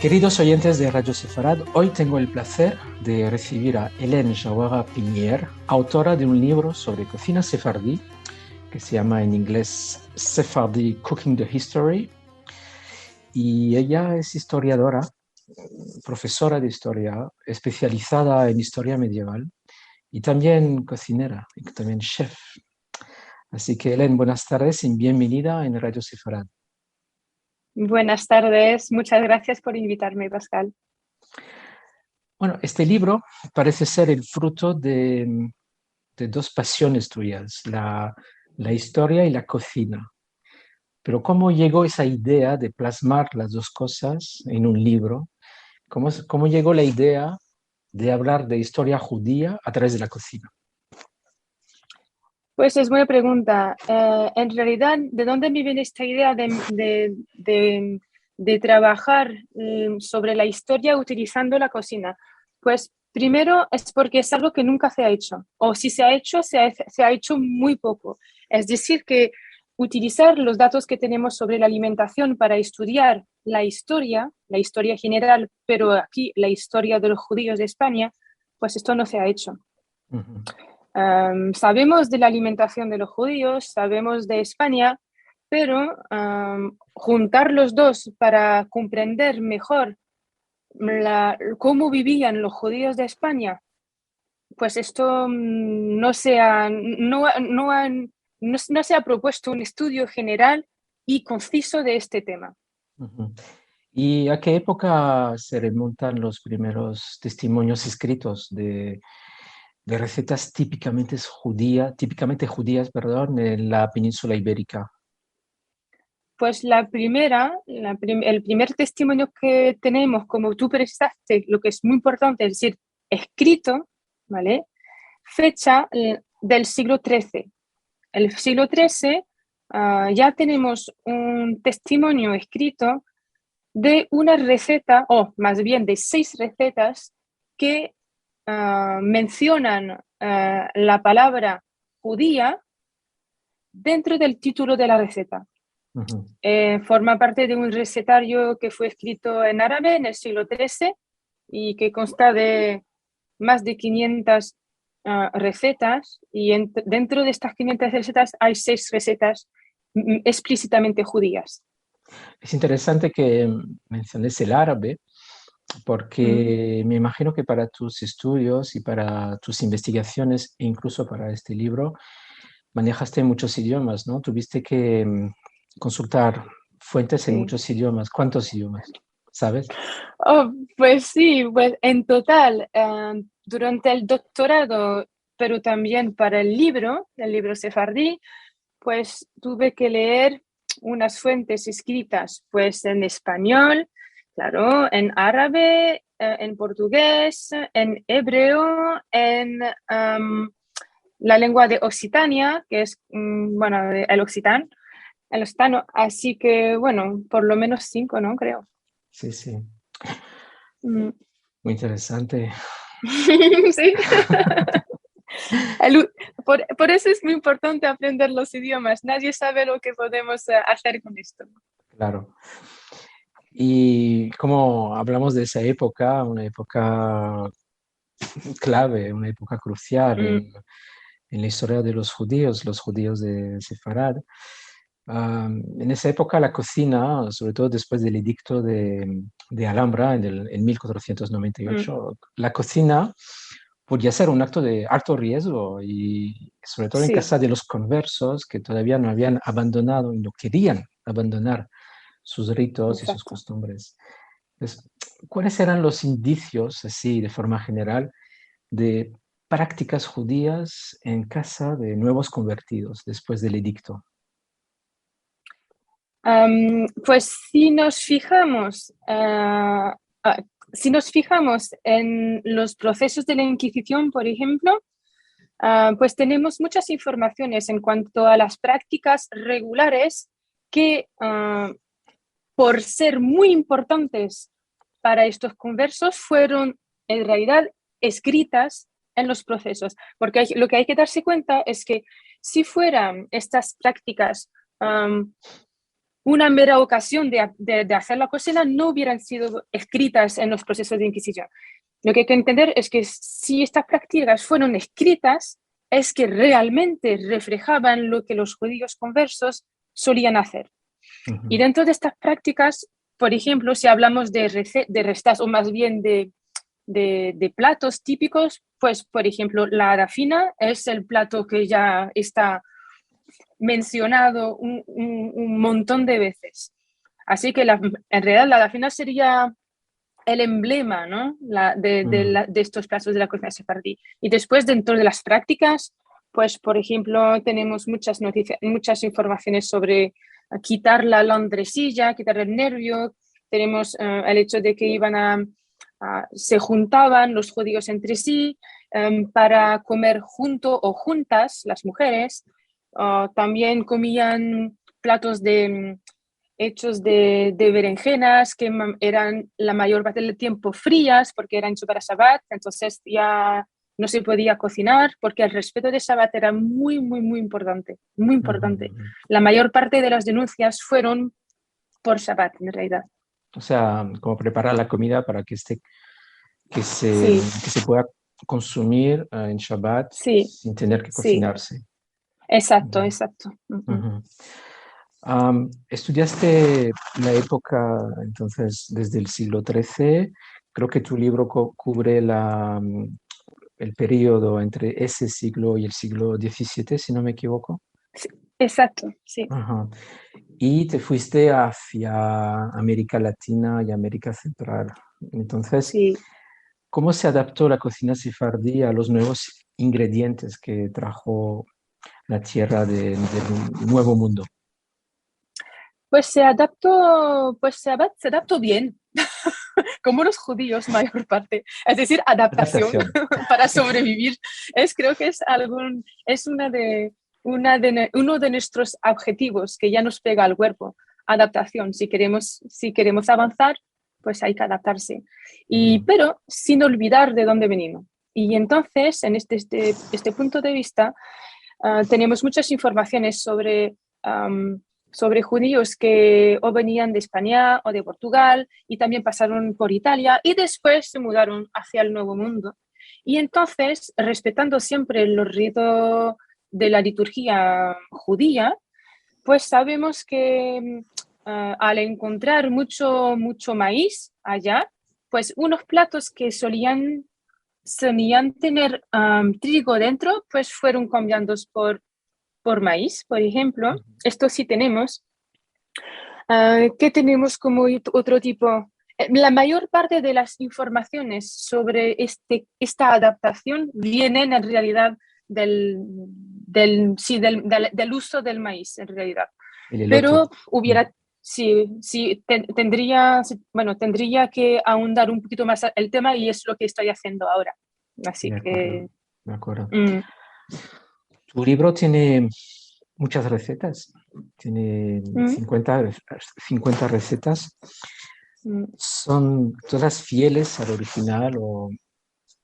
Queridos oyentes de Radio Sefarad, hoy tengo el placer de recibir a Hélène Jawara Pinier, autora de un libro sobre cocina sefardí que se llama en inglés Sephardi Cooking the History. Y ella es historiadora, profesora de historia, especializada en historia medieval y también cocinera y también chef. Así que Hélène, buenas tardes y bienvenida en Radio Sefarad. Buenas tardes, muchas gracias por invitarme, Pascal. Bueno, este libro parece ser el fruto de dos pasiones tuyas, la historia y la cocina. Pero ¿cómo llegó esa idea de plasmar las dos cosas en un libro? ¿Cómo llegó la idea de hablar de historia judía a través de la cocina? Pues es buena pregunta. En realidad, ¿de dónde me viene esta idea de trabajar sobre la historia utilizando la cocina? Pues primero es porque es algo que nunca se ha hecho, o si se ha hecho, se ha hecho muy poco. Es decir, que utilizar los datos que tenemos sobre la alimentación para estudiar la historia general, pero aquí la historia de los judíos de España, pues esto no se ha hecho. Uh-huh. Sabemos de la alimentación de los judíos, sabemos de España, pero juntar los dos para comprender mejor cómo vivían los judíos de España, pues esto no se ha propuesto un estudio general y conciso de este tema. Uh-huh. ¿Y a qué época se remontan los primeros testimonios escritos de recetas típicamente judías, en la península ibérica? Pues el primer testimonio que tenemos, como tú precisaste, lo que es muy importante, es decir, escrito, ¿vale? Fecha del siglo XIII. El siglo XIII ya tenemos un testimonio escrito de una receta, o más bien de 6 recetas que mencionan la palabra judía dentro del título de la receta. Uh-huh. Forma parte de un recetario que fue escrito en árabe en el siglo XIII y que consta de más de 500 recetas, y dentro de estas 500 recetas hay 6 recetas explícitamente judías. Es interesante que menciones el árabe, porque me imagino que para tus estudios y para tus investigaciones, e incluso para este libro, manejaste muchos idiomas, ¿no? Tuviste que consultar fuentes en Sí. muchos idiomas. ¿Cuántos idiomas? ¿Sabes? Oh, pues sí, pues en total, durante el doctorado, pero también para el libro sefardí, pues tuve que leer unas fuentes escritas pues en español, claro, en árabe, en portugués, en hebreo, en la lengua de Occitania, que es, bueno, el occitano, así que, bueno, por lo menos 5, ¿no? Creo. Sí, sí. Mm. Muy interesante. Sí. Por eso es muy importante aprender los idiomas. Nadie sabe lo que podemos hacer con esto. Claro. Y como hablamos de esa época, una época clave, una época crucial en la historia de los judíos de Sefarad. En esa época la cocina, sobre todo después del edicto de Alhambra en 1498, la cocina podía ser un acto de alto riesgo y sobre todo en Sí. casa de los conversos que todavía no habían abandonado y no querían abandonar sus ritos y sus Exacto. costumbres. Entonces, ¿cuáles eran los indicios, así de forma general, de prácticas judías en casa de nuevos convertidos después del edicto? Pues si nos fijamos en los procesos de la Inquisición, por ejemplo, pues tenemos muchas informaciones en cuanto a las prácticas regulares que, por ser muy importantes para estos conversos, fueron en realidad escritas en los procesos. Porque lo que hay que darse cuenta es que si fueran estas prácticas una mera ocasión de hacer la cocina, no hubieran sido escritas en los procesos de Inquisición. Lo que hay que entender es que si estas prácticas fueron escritas, es que realmente reflejaban lo que los judíos conversos solían hacer. Y dentro de estas prácticas, por ejemplo, si hablamos de recetas o más bien de platos típicos, pues, por ejemplo, la adafina es el plato que ya está mencionado un montón de veces. Así que en realidad la adafina sería el emblema, ¿no? de estos platos de la cocina sefardí. Y después, dentro de las prácticas, pues, por ejemplo, tenemos muchas noticias, muchas informaciones sobre quitar la londresilla, quitar el nervio. Tenemos el hecho de que se juntaban los judíos entre sí para comer junto o juntas, las mujeres. También comían platos hechos de berenjenas que eran la mayor parte del tiempo frías porque eran hechos para Shabbat, entonces ya no se podía cocinar porque el respeto de Shabbat era muy, muy, muy importante, muy importante. La mayor parte de las denuncias fueron por Shabbat, en realidad. O sea, como preparar la comida para que Sí, se pueda consumir en Shabbat sí, sin tener que sí, cocinarse. exacto, exacto. Estudiaste la época, entonces, desde el siglo XIII. Creo que tu libro cubre el periodo entre ese siglo y el siglo XVII, si no me equivoco. Sí, exacto, sí. Ajá. Y te fuiste hacia América Latina y América Central. Entonces, Sí. ¿cómo se adaptó la cocina sefardí a los nuevos ingredientes que trajo la tierra del Nuevo Mundo? Pues se adaptó bien, como los judíos, mayor parte. Es decir, adaptación Adaptación. para sobrevivir. Creo que es uno de nuestros objetivos que ya nos pega al cuerpo. Adaptación. Si queremos avanzar, pues hay que adaptarse. Pero sin olvidar de dónde venimos. Y entonces, en este punto de vista, tenemos muchas informaciones sobre judíos que o venían de España o de Portugal y también pasaron por Italia y después se mudaron hacia el Nuevo Mundo. Y entonces, respetando siempre los ritos de la liturgia judía, pues sabemos que al encontrar mucho maíz allá, pues unos platos que solían tener trigo dentro, pues fueron cambiando por maíz, por ejemplo. Esto sí tenemos. ¿Qué tenemos como otro tipo? La mayor parte de las informaciones sobre esta adaptación vienen en realidad del uso del maíz, en realidad. El elote. Pero tendría que ahondar un poquito más el tema y es lo que estoy haciendo ahora. Así De que... acuerdo, de acuerdo. Mm. Tu libro tiene muchas recetas, tiene Mm. 50 recetas. Mm. ¿Son todas fieles al original o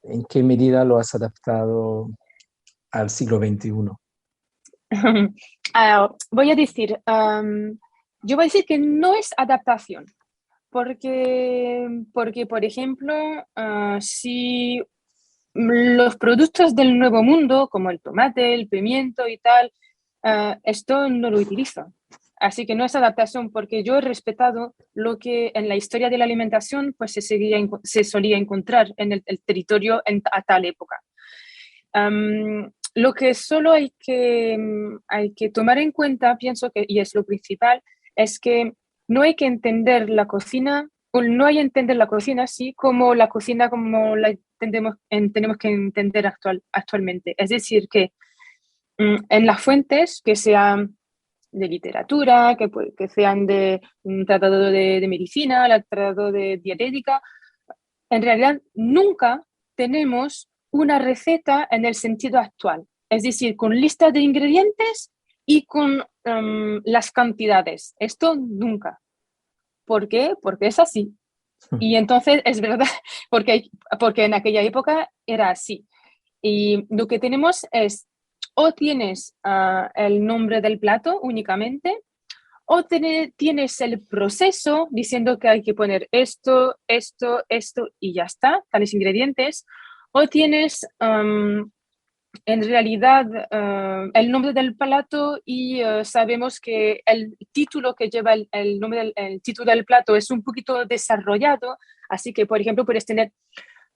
en qué medida lo has adaptado al siglo XXI? Voy a decir, yo voy a decir que no es adaptación, porque por ejemplo, si los productos del Nuevo Mundo, como el tomate, el pimiento y tal, esto no lo utilizo. Así que no es adaptación, porque yo he respetado lo que en la historia de la alimentación pues se solía encontrar en el territorio a tal época. Lo que solo hay que tomar en cuenta, pienso que, y es lo principal, es que no hay que entender la cocina, o no hay que entender la cocina así como la cocina como la tenemos que entender actualmente. Es decir, que en las fuentes, que sean de literatura, que sean de un tratado de medicina, el tratado de dietética, en realidad nunca tenemos una receta en el sentido actual, es decir, con lista de ingredientes y con las cantidades. Esto nunca. ¿Por qué? Porque es así. Y entonces es verdad, porque en aquella época era así. Y lo que tenemos es, o tienes el nombre del plato únicamente, tienes el proceso diciendo que hay que poner esto, esto, esto y ya está, tales ingredientes, o tienes en realidad el nombre del plato y sabemos que el título que lleva el nombre el título del plato es un poquito desarrollado, así que por ejemplo puedes tener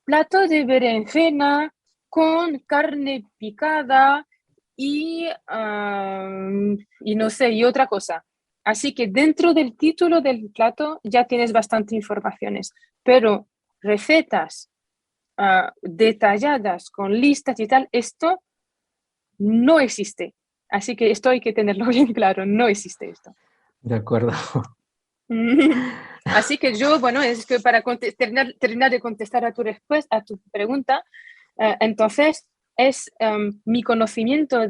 plato de berenjena con carne picada y no sé, y otra cosa. Así que dentro del título del plato ya tienes bastante informaciones, pero recetas detalladas con listas y tal, esto no existe. Así que esto hay que tenerlo bien claro, no existe esto. De acuerdo. Así que yo, bueno, es que para terminar de contestar a tu respuesta, a tu pregunta, entonces es mi conocimiento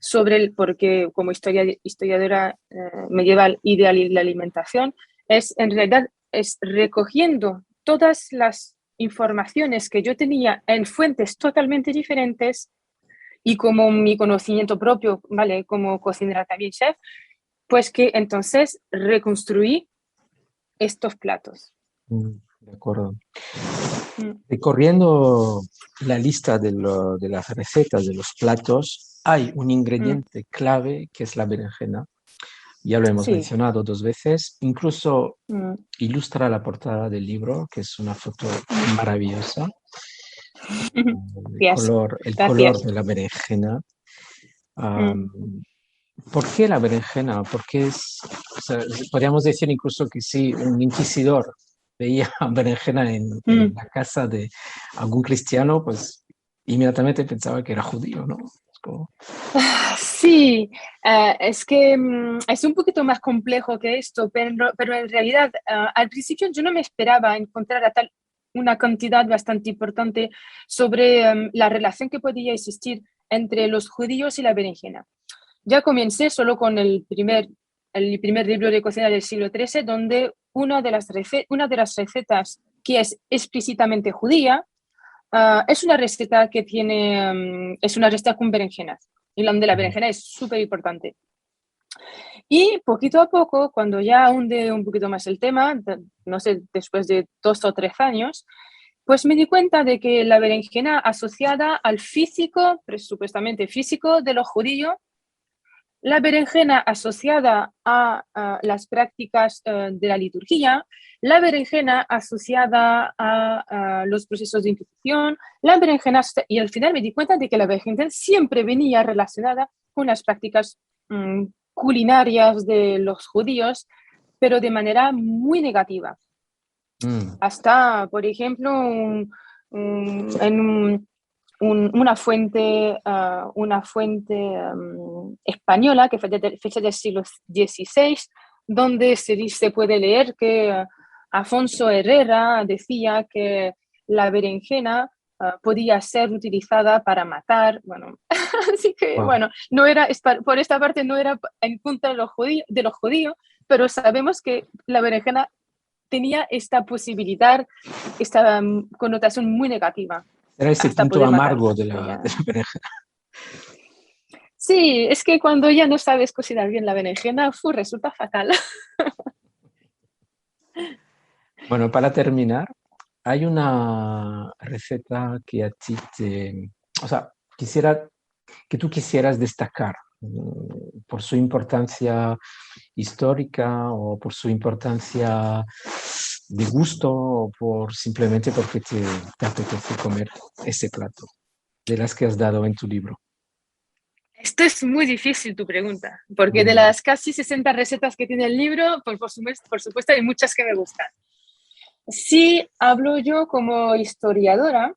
sobre porque como historiadora medieval y de la alimentación, es en realidad es recogiendo todas las informaciones que yo tenía en fuentes totalmente diferentes y como mi conocimiento propio, ¿vale? Como cocinera también chef, pues que entonces reconstruí estos platos. De acuerdo. Mm. Recorriendo la lista de las recetas de los platos, hay un Mm. ingrediente clave que es la berenjena. Ya lo hemos Sí. mencionado 2 veces. Incluso Mm. ilustra la portada del libro, que es una foto maravillosa. Gracias. El color Gracias. de la berenjena. Mm. Am, ¿Por qué la berenjena? Porque o sea, podríamos decir incluso que si un inquisidor veía berenjena en Mm. la casa de algún cristiano, pues inmediatamente pensaba que era judío, ¿no? Es como... Sí, es que es un poquito más complejo que esto, pero en realidad al principio yo no me esperaba encontrar una cantidad bastante importante sobre la relación que podía existir entre los judíos y la berenjena. Ya comencé solo con el primer libro de cocina del siglo XIII, donde una de las recetas que es explícitamente judía es una receta que es una receta con berenjenas, y donde la berenjena es súper importante. Y poquito a poco, cuando ya hunde un poquito más el tema, no sé, después de 2 o 3 años, pues me di cuenta de que la berenjena asociada al físico, presupuestamente físico, de los judíos, la berenjena asociada a las prácticas de la liturgia, la berenjena asociada a los procesos de intuición, la berenjena, y al final me di cuenta de que la berenjena siempre venía relacionada con las prácticas culinarias de los judíos, pero de manera muy negativa. Mm, Hasta, por ejemplo, en una fuente española que fue de fecha del siglo XVI, donde se puede leer que Afonso Herrera decía que la berenjena podía ser utilizada para matar. Bueno, así que, wow. bueno, no era, por esta parte no era en contra de los judíos, pero sabemos que la berenjena tenía esta posibilidad, esta connotación muy negativa, Era ese hasta punto poder matar. amargo Así que ya... de la berenjena. Sí, es que cuando ya no sabes cocinar bien la berenjena, resulta fatal. Bueno, para terminar, hay una receta que a ti o sea, quisiera que tú quisieras destacar por su importancia histórica o por su importancia de gusto o por simplemente porque te apetece comer ese plato de las que has dado en tu libro. Esto es muy difícil tu pregunta, porque de Mm, las casi 60 recetas que tiene el libro, pues por supuesto hay muchas que me gustan. Sí, hablo yo como historiadora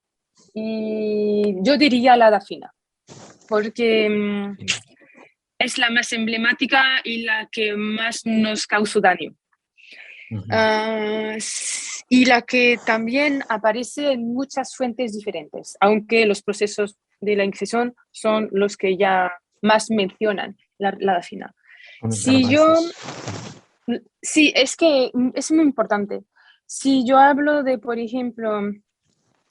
y yo diría la dafina, porque es la más emblemática y la que más nos causó daño. ujú. Y la que también aparece en muchas fuentes diferentes, aunque los procesos de la Inquisición son los que ya más mencionan la dafina. Con los Si yo, garbanzos. sí, es que es muy importante. Si yo hablo por ejemplo,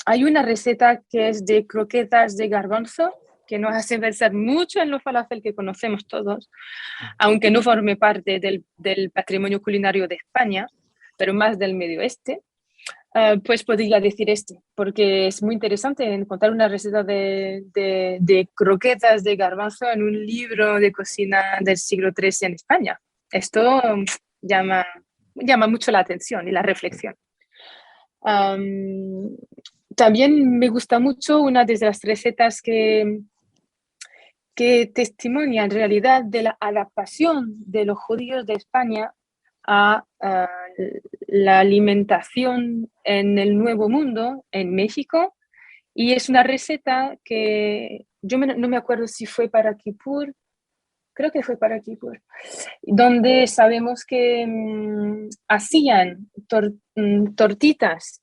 hay una receta que es de croquetas de garbanzo, que nos hace pensar mucho en los falafel que conocemos todos, aunque no forme parte del patrimonio culinario de España, pero más del Medio Oeste. Pues podría decir porque es muy interesante encontrar una receta de croquetas de garbanzo en un libro de cocina del siglo XIII en España. Esto llama mucho la atención y la reflexión. También me gusta mucho una de las recetas que testimonia en realidad de la adaptación de los judíos de España a la alimentación en el Nuevo Mundo, en México, y es una receta que no me acuerdo si fue para Kippur, creo que fue para Kippur, donde sabemos que hacían tortitas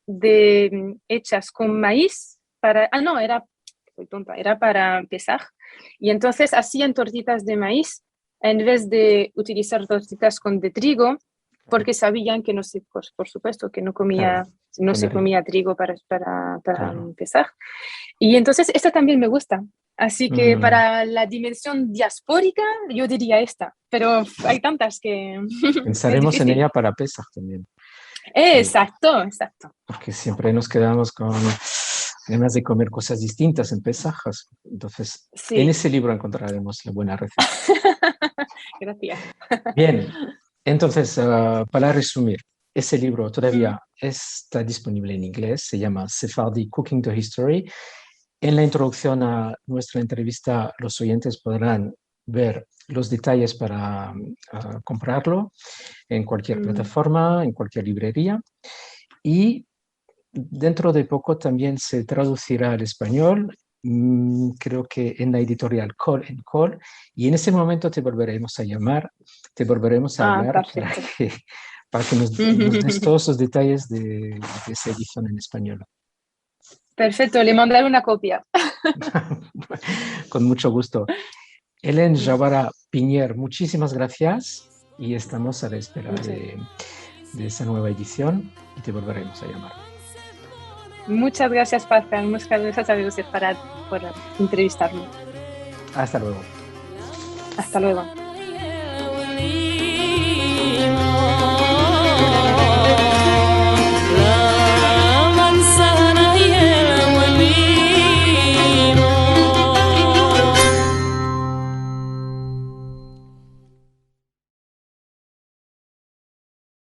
hechas con maíz era para Pesaj, y entonces hacían tortitas de maíz en vez de utilizar tortitas de trigo, porque sabían que por supuesto, que no se comía trigo para Pesaj. Y entonces esta también me gusta. Así que para la dimensión diaspórica, yo diría esta, pero hay tantas que... Pensaremos en ella para Pesaj también. Exacto. Porque siempre nos quedamos con ganas de comer cosas distintas en Pesaj. Entonces, sí, en ese libro encontraremos la buena receta. Gracias. Bien, entonces, para resumir, ese libro todavía está disponible en inglés, se llama Sephardi Cooking the History. En la introducción a nuestra entrevista, los oyentes podrán ver los detalles para comprarlo en cualquier plataforma, en cualquier librería. Y dentro de poco también se traducirá al español, creo que en la editorial Col & Col, y en ese momento te volveremos a llamar, te volveremos a hablar para que nos des todos los detalles de esa edición en español. Perfecto, le mandaré una copia. Con mucho gusto. Hélène Javara Piñer, muchísimas gracias y estamos a la espera de esa nueva edición y te volveremos a llamar. Muchas gracias, Pascal. Muchas gracias a José Farad por entrevistarme. Hasta luego. Hasta luego.